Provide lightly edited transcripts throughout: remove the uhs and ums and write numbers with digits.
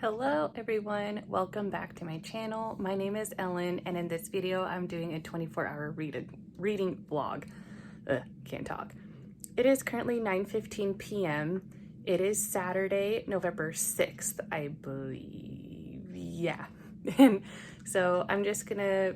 Hello everyone, welcome back to my channel. My name is Ellen and in this video I'm doing a 24-hour reading vlog. Can't talk. It is currently 9:15 p.m. It is Saturday, November 6th, I believe. Yeah. And so I'm just gonna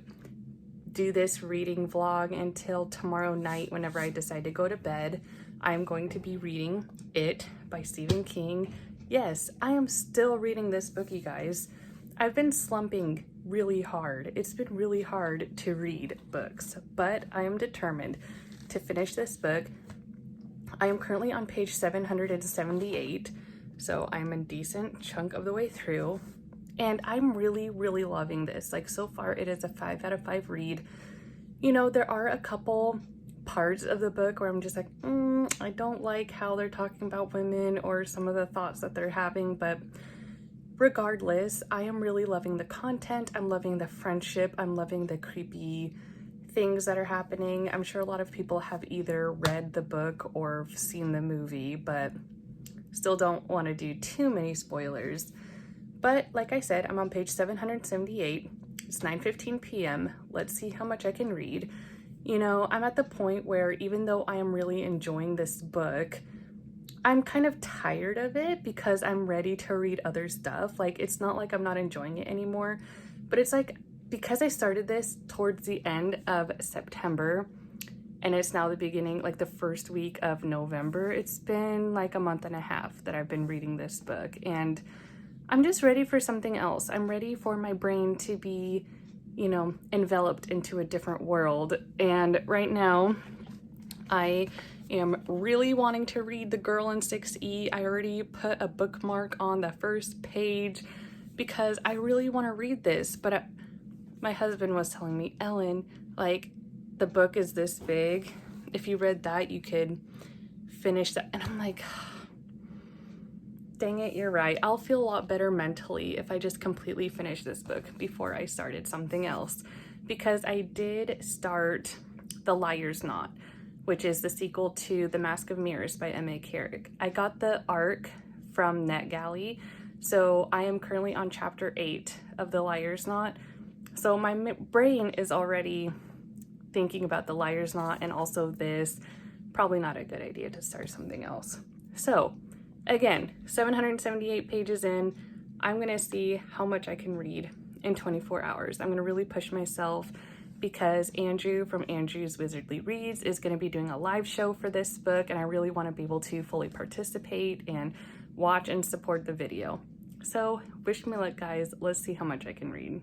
do this reading vlog until tomorrow night whenever I decide to go to bed. I'm going to be reading It by Stephen King. Yes, I am still reading this book, you guys. I've been slumping really hard. It's been really hard to read books, but I am determined to finish this book. I am currently on page 778, so I'm a decent chunk of the way through, and I'm really loving this. Like, so far it is a 5 out of 5 read. You know, there are a couple parts of the book where I'm just like, I don't like how they're talking about women or some of the thoughts that they're having, but regardless, I am really loving the content. I'm loving the friendship. I'm loving the creepy things that are happening. I'm sure a lot of people have either read the book or seen the movie, but still don't want to do too many spoilers. But like I said, I'm on page 778. It's 9:15 p.m. Let's see how much I can read. You know, I'm at the point where even though I am really enjoying this book, I'm kind of tired of it because I'm ready to read other stuff. Like, it's not like I'm not enjoying it anymore, but it's like, because I started this towards the end of September and it's now the beginning, like the first week of November, it's been like a month and a half that I've been reading this book, and I'm just ready for something else. I'm ready for my brain to be, you know, enveloped into a different world. And right now I am really wanting to read The Girl in 6E. I already put a bookmark on the first page because I really want to read this, but my husband was telling me, Ellen, like, the book is this big. If you read that, you could finish that. And I'm like, dang it, you're right. I'll feel a lot better mentally if I just completely finish this book before I started something else. Because I did start The Liar's Knot, which is the sequel to The Mask of Mirrors by M.A. Carrick. I got the ARC from NetGalley, so I am currently on chapter 8 of The Liar's Knot. So my brain is already thinking about The Liar's Knot and also this. Probably not a good idea to start something else. So again, 778 pages in, I'm gonna see how much I can read in 24 hours. I'm gonna really push myself because Andrew from Andrew's Wizardly Reads is gonna be doing a live show for this book, and I really wanna be able to fully participate and watch and support the video. So wish me luck, guys. Let's see how much I can read.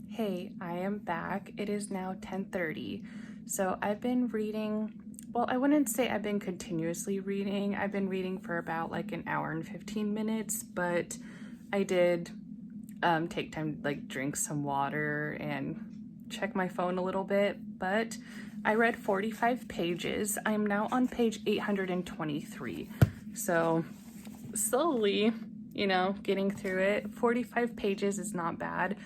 Hey, I am back. It is now 10:30. So I've been reading. Well, I wouldn't say I've been continuously reading. I've been reading for about like an hour and 15 minutes, but I did take time to like drink some water and check my phone a little bit, but I read 45 pages. I'm now on page 823. So slowly, you know, getting through it. 45 pages is not bad,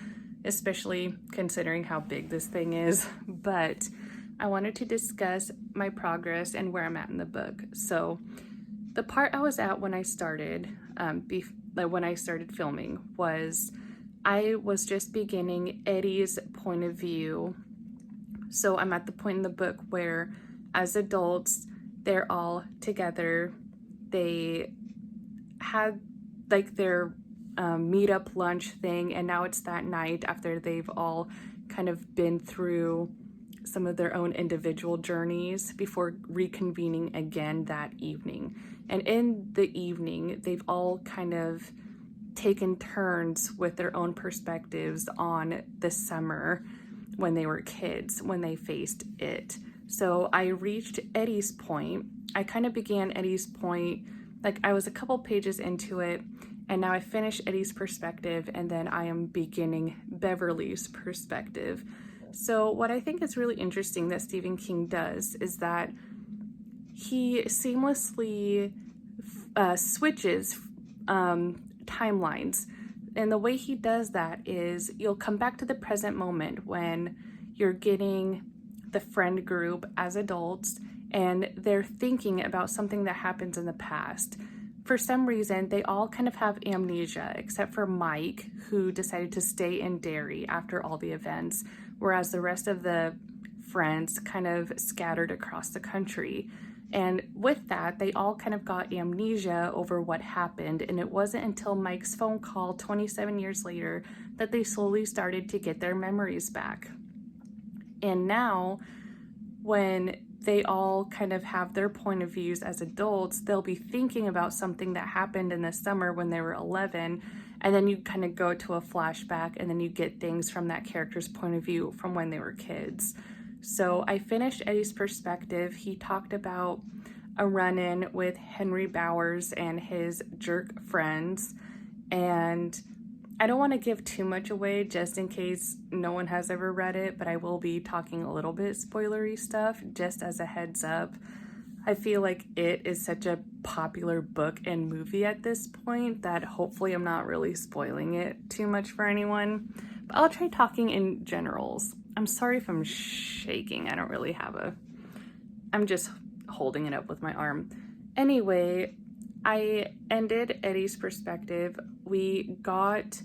especially considering how big this thing is, but I wanted to discuss my progress and where I'm at in the book. So the part I was at when I started, when I started filming, was I was just beginning Eddie's point of view. So I'm at the point in the book where, as adults, they're all together. They had like their meetup lunch thing, and now it's that night after they've all kind of been through some of their own individual journeys before reconvening again that evening. And in the evening, they've all kind of taken turns with their own perspectives on the summer when they were kids, when they faced it. So I reached Eddie's point. I kind of began Eddie's point, like I was a couple pages into it, and now I finished Eddie's perspective, and then I am beginning Beverly's perspective. So what I think is really interesting that Stephen King does is that he seamlessly switches timelines. And the way he does that is you'll come back to the present moment when you're getting the friend group as adults and they're thinking about something that happens in the past. for some reason, they all kind of have amnesia, except for Mike, who decided to stay in Derry after all the events, whereas the rest of the friends kind of scattered across the country. And with that, they all kind of got amnesia over what happened, and it wasn't until Mike's phone call 27 years later that they slowly started to get their memories back. And now, when they all kind of have their point of views as adults, they'll be thinking about something that happened in the summer when they were 11, and then you kind of go to a flashback, and then you get things from that character's point of view from when they were kids. So I finished Eddie's perspective. He talked about a run-in with Henry Bowers and his jerk friends, and I don't want to give too much away just in case no one has ever read it, but I will be talking a little bit spoilery stuff just as a heads up. I feel like it is such a popular book and movie at this point that hopefully I'm not really spoiling it too much for anyone, but I'll try talking in generals. I'm sorry if I'm shaking. I don't really have I'm just holding it up with my arm. Anyway, I ended Eddie's perspective. We got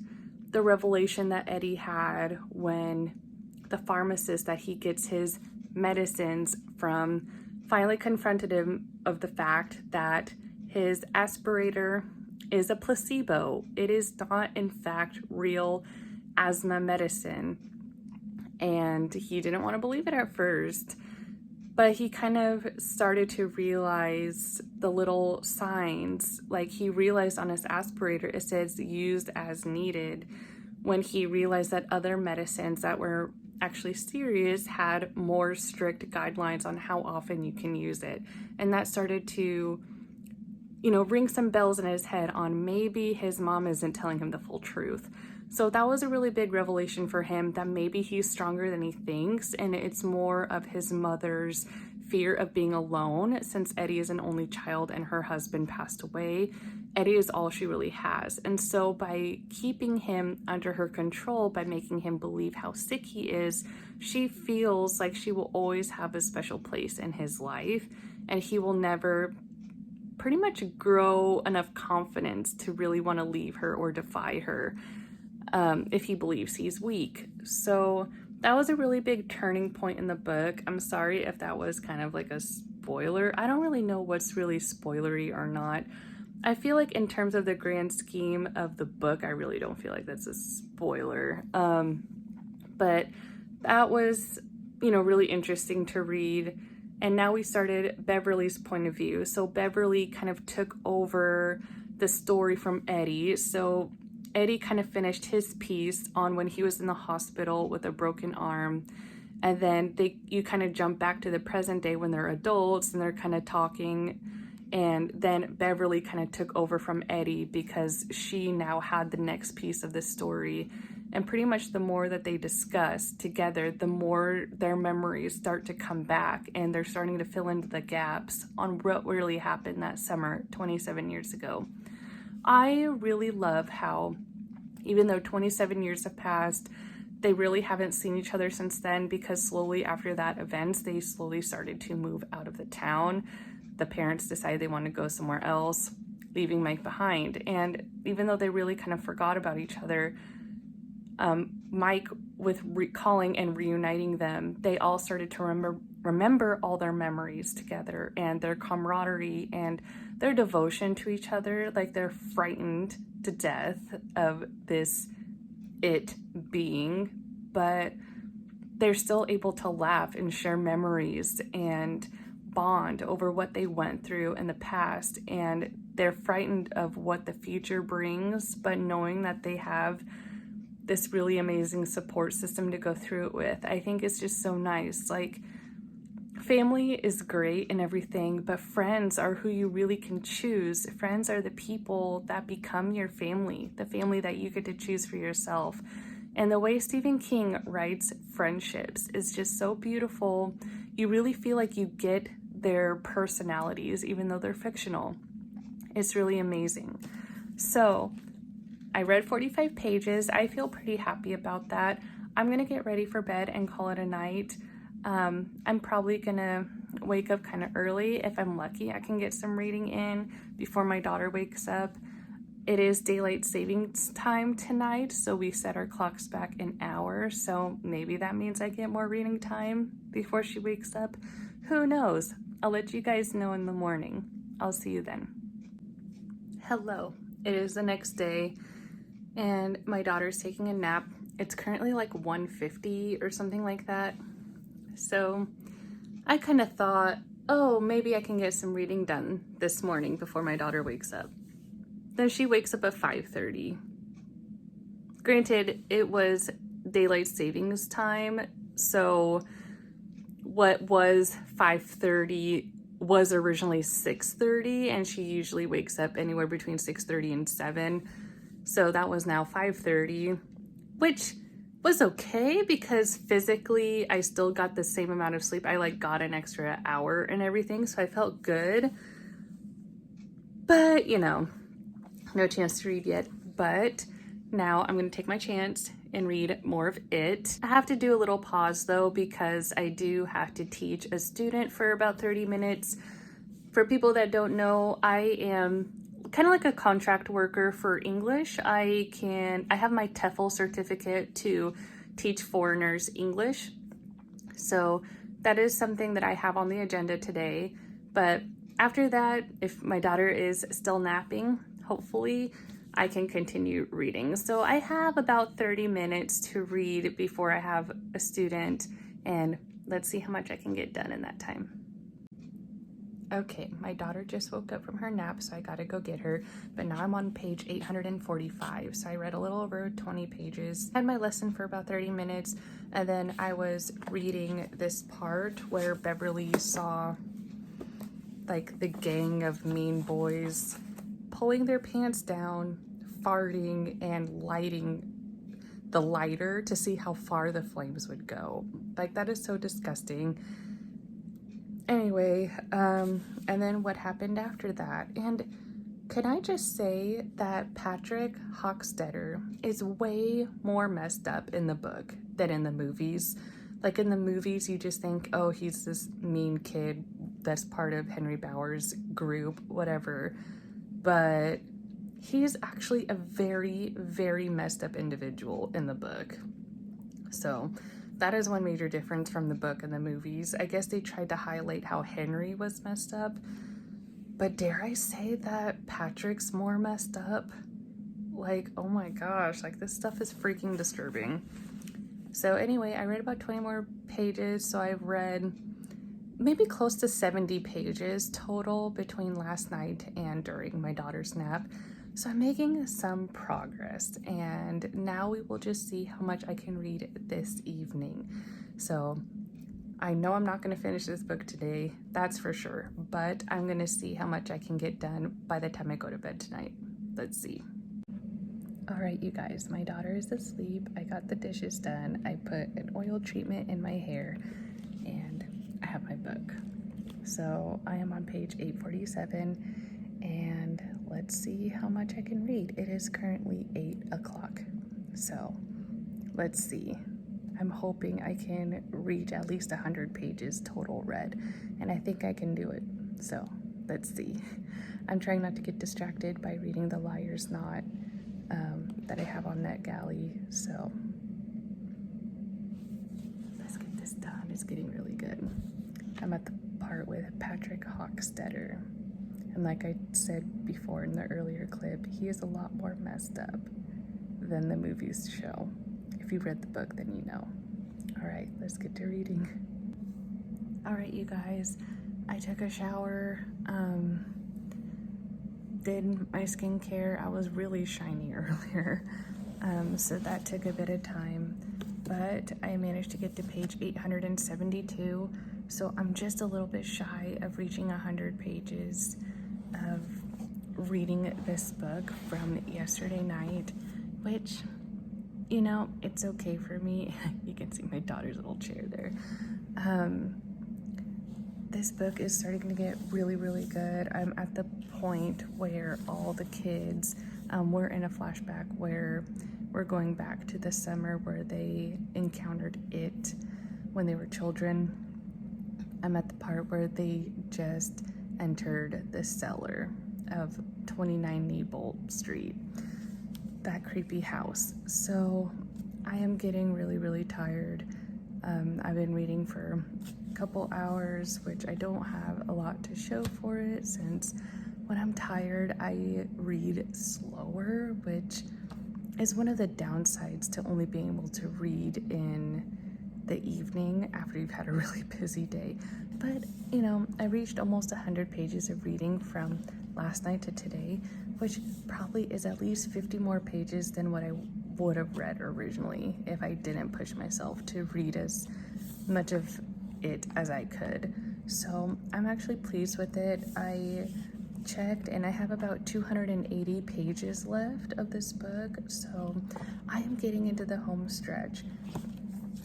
the revelation that Eddie had when the pharmacist that he gets his medicines from finally confronted him of the fact that his aspirator is a placebo. It is not, in fact, real asthma medicine. And he didn't want to believe it at first. But he kind of started to realize the little signs. Like, he realized on his aspirator it says used as needed, when he realized that other medicines that were actually serious had more strict guidelines on how often you can use it. And that started to, ring some bells in his head on maybe his mom isn't telling him the full truth. So that was a really big revelation for him, that maybe he's stronger than he thinks, and it's more of his mother's fear of being alone. Since Eddie is an only child and her husband passed away, Eddie is all she really has. And so by keeping him under her control, by making him believe how sick he is, she feels like she will always have a special place in his life, and he will never pretty much grow enough confidence to really want to leave her or defy her. If he believes he's weak. So that was a really big turning point in the book. I'm sorry if that was kind of like a spoiler. I don't really know what's really spoilery or not. I feel like in terms of the grand scheme of the book, I really don't feel like that's a spoiler. But that was, really interesting to read. And now we started Beverly's point of view. So Beverly kind of took over the story from Eddie. So Eddie kind of finished his piece on when he was in the hospital with a broken arm, and then you kind of jump back to the present day when they're adults and they're kind of talking, and then Beverly kind of took over from Eddie because she now had the next piece of the story. And pretty much the more that they discuss together, the more their memories start to come back, and they're starting to fill in the gaps on what really happened that summer 27 years ago. I really love how, even though 27 years have passed, they really haven't seen each other since then, because slowly after that event, they slowly started to move out of the town. The parents decided they want to go somewhere else, leaving Mike behind. And even though they really kind of forgot about each other, Mike, with recalling and reuniting them, they all started to remember all their memories together and their camaraderie and their devotion to each other. Like, they're frightened to death of this being, but they're still able to laugh and share memories and bond over what they went through in the past. And they're frightened of what the future brings, but knowing that they have this really amazing support system to go through it with. I think it's just so nice. Like, family is great and everything, but friends are who you really can choose. Friends are the people that become your family, the family that you get to choose for yourself. And the way Stephen King writes friendships is just so beautiful. You really feel like you get their personalities, even though they're fictional. It's really amazing. So I read 45 pages. I feel pretty happy about that. I'm gonna get ready for bed and call it a night. I'm probably gonna wake up kind of early. If I'm lucky, I can get some reading in before my daughter wakes up. It is daylight savings time tonight, so we set our clocks back an hour, so maybe that means I get more reading time before she wakes up. Who knows? I'll let you guys know in the morning. I'll see you then. Hello, it is the next day, and my daughter's taking a nap. It's currently like 1:50 or something like that, so I kind of thought, oh, maybe I can get some reading done this morning before my daughter wakes up. Then she wakes up at 5:30. Granted, it was daylight savings time, so what was 5:30 was originally 6:30, and she usually wakes up anywhere between 6:30 and 7. So that was now 5:30, which was okay because physically I still got the same amount of sleep. I like got an extra hour and everything, so I felt good. But, you know, no chance to read yet, but now I'm going to take my chance and read more of it. I have to do a little pause though because I do have to teach a student for about 30 minutes. For people that don't know, I am kind of like a contract worker for English. I have my TEFL certificate to teach foreigners English. So that is something that I have on the agenda today. But after that, if my daughter is still napping, hopefully I can continue reading. So I have about 30 minutes to read before I have a student, and let's see how much I can get done in that time. Okay, my daughter just woke up from her nap, so I gotta go get her, but now I'm on page 845, so I read a little over 20 pages. I had my lesson for about 30 minutes, and then I was reading this part where Beverly saw like the gang of mean boys pulling their pants down, farting, and lighting the lighter to see how far the flames would go. Like, that is so disgusting. Anyway, and then what happened after that? And can I just say that Patrick Hockstetter is way more messed up in the book than in the movies. Like, in the movies, you just think, oh, he's this mean kid that's part of Henry Bauer's group, whatever. But he's actually a very, very messed up individual in the book. So that is one major difference from the book and the movies. I guess they tried to highlight how Henry was messed up, but dare I say that Patrick's more messed up? Like, oh my gosh, like this stuff is freaking disturbing. So anyway, I read about 20 more pages, so I've read maybe close to 70 pages total between last night and during my daughter's nap. So I'm making some progress, and now we will just see how much I can read this evening. So I know I'm not going to finish this book today, that's for sure, but I'm going to see how much I can get done by the time I go to bed tonight. Let's see. All right, you guys, my daughter is asleep. I got the dishes done. I put an oil treatment in my hair, and I have my book. So I am on page 847, and let's see how much I can read. It is currently 8 o'clock, so let's see. I'm hoping I can reach at least 100 pages total read, and I think I can do it, so let's see. I'm trying not to get distracted by reading The Liar's Knot that I have on NetGalley, so let's get this done. It's getting really good. I'm at the part with Patrick Hockstetter, and like I said before in the earlier clip, he is a lot more messed up than the movies show. If you read the book, then you know. All right, let's get to reading. All right, you guys, I took a shower, did my skincare. I was really shiny earlier, so that took a bit of time, but I managed to get to page 872, so I'm just a little bit shy of reaching 100 pages of reading this book from yesterday night, which, you know, it's okay for me. You can see my daughter's little chair there. This book is starting to get really, really good. I'm at the point where all the kids, we're in a flashback where we're going back to the summer where they encountered it when they were children. I'm at the part where they just entered the cellar of 29 Neibolt Street, that creepy house. So I am getting really tired. I've been reading for a couple hours, which I don't have a lot to show for it, since when I'm tired I read slower, which is one of the downsides to only being able to read in the evening after you've had a really busy day. But you know, I reached almost 100 pages of reading from last night to today, which probably is at least 50 more pages than what I would have read originally if I didn't push myself to read as much of it as I could. So I'm actually pleased with it. I checked and I have about 280 pages left of this book, so I am getting into the home stretch.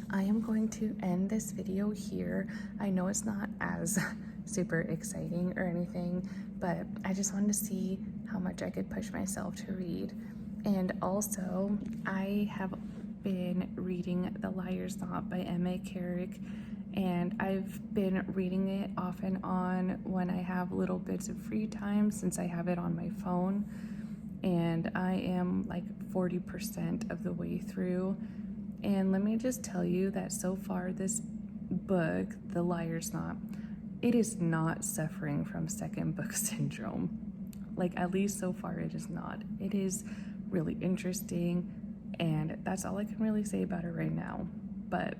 I am going to end this video here. I know it's not as super exciting or anything, but I just wanted to see how much I could push myself to read. And also, I have been reading The Liar's Knot by M.A. Carrick, and I've been reading it off and on when I have little bits of free time, since I have it on my phone, and I am like 40% of the way through. And let me just tell you that so far this book, The Liar's Knot, it is not suffering from second book syndrome. Like, at least so far it is not. It is really interesting, and that's all I can really say about it right now. But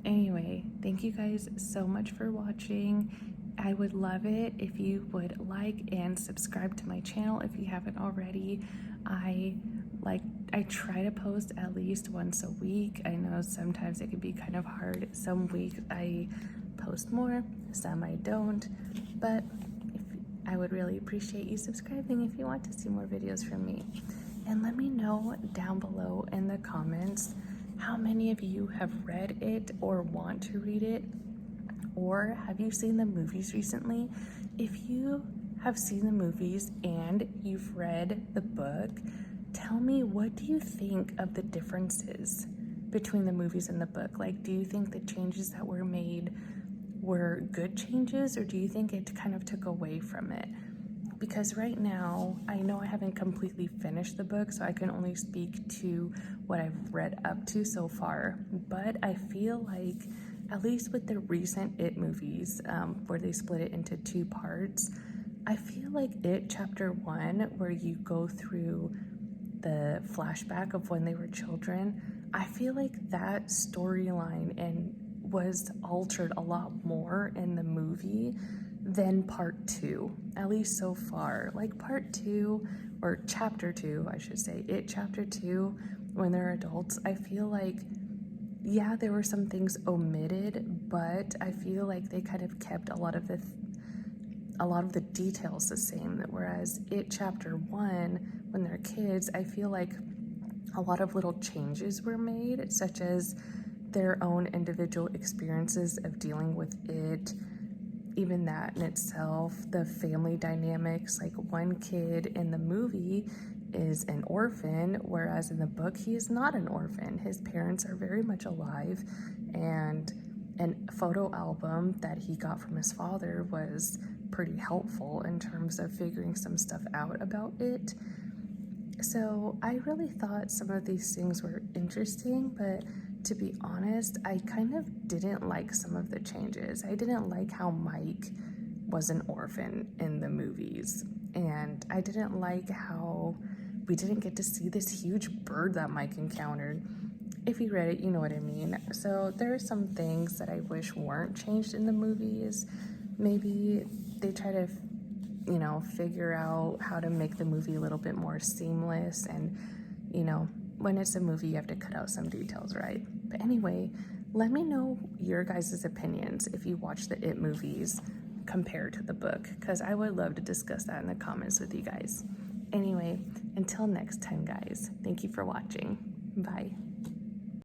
anyway, thank you guys so much for watching. I would love it if you would like and subscribe to my channel if you haven't already. I try to post at least once a week. I know sometimes it can be kind of hard. Some weeks I post more, some I don't, but I would really appreciate you subscribing if you want to see more videos from me. And let me know down below in the comments how many of you have read it or want to read it, or have you seen the movies recently? If you have seen the movies and you've read the book, tell me, what do you think of the differences between the movies and the book? Like, do you think the changes that were made were good changes, or do you think it kind of took away from it? Because right now, I know I haven't completely finished the book, so I can only speak to what I've read up to so far, but I feel like, at least with the recent It movies, where they split it into two parts, I feel like It Chapter 1, where you go through the flashback of when they were children, I feel like that storyline and was altered a lot more in the movie than part 2, at least so far. Like part 2, or chapter 2, I should say, It Chapter 2, when they're adults, I feel like, yeah, there were some things omitted, but I feel like they kind of kept a lot of the details the same. Whereas It Chapter 1, when they're kids, I feel like a lot of little changes were made, such as their own individual experiences of dealing with it, even that in itself, the family dynamics. Like, one kid in the movie is an orphan, whereas in the book he is not an orphan. His parents are very much alive, and a photo album that he got from his father was pretty helpful in terms of figuring some stuff out about it. So I really thought some of these things were interesting, but to be honest, I kind of didn't like some of the changes. I didn't like how Mike was an orphan in the movies, and I didn't like how we didn't get to see this huge bird that Mike encountered. If you read it, you know what I mean. So there are some things that I wish weren't changed in the movies. Maybe they try to, you know, figure out how to make the movie a little bit more seamless, and, you know, when it's a movie, you have to cut out some details, right? But anyway, let me know your guys' opinions if you watch the It movies compared to the book, because I would love to discuss that in the comments with you guys. Anyway, until next time, guys, thank you for watching. Bye.